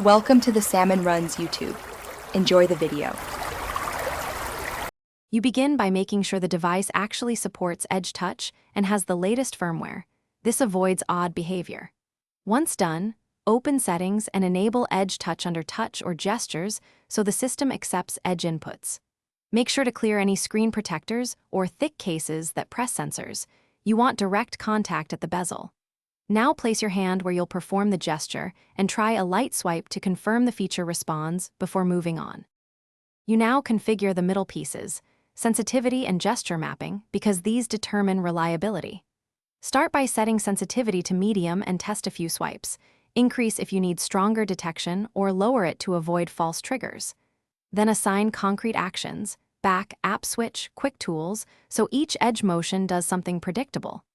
Welcome to the Salmon Runs YouTube. Enjoy the video. You begin by making sure the device actually supports Edge Touch and has the latest firmware. This avoids odd behavior. Once done, open Settings and enable Edge Touch under Touch or Gestures so the system accepts Edge inputs. Make sure to clear any screen protectors or thick cases that press sensors. You want direct contact at the bezel. Now place your hand where you'll perform the gesture and try a light swipe to confirm the feature responds before moving on. You now configure the middle pieces, sensitivity and gesture mapping, because these determine reliability. Start by setting sensitivity to medium and test a few swipes. Increase if you need stronger detection or lower it to avoid false triggers. Then assign concrete actions, back, app switch, quick tools, so each edge motion does something predictable.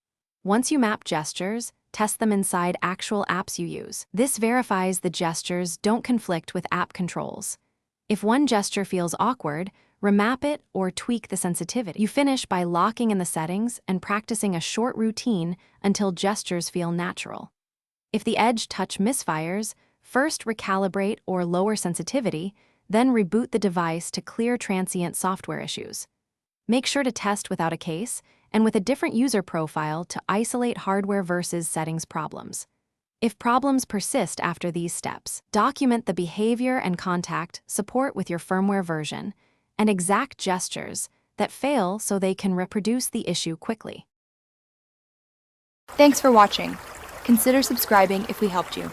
Once you map gestures, test them inside actual apps you use. This verifies the gestures don't conflict with app controls. If one gesture feels awkward, remap it or tweak the sensitivity. You finish by locking in the settings and practicing a short routine until gestures feel natural. If the Edge Touch misfires, first recalibrate or lower sensitivity, then reboot the device to clear transient software issues. Make sure to test without a case and with a different user profile to isolate hardware versus settings problems. If problems persist after these steps, document the behavior and contact support with your firmware version and exact gestures that fail so they can reproduce the issue quickly. Thanks for watching. Consider subscribing if we helped you.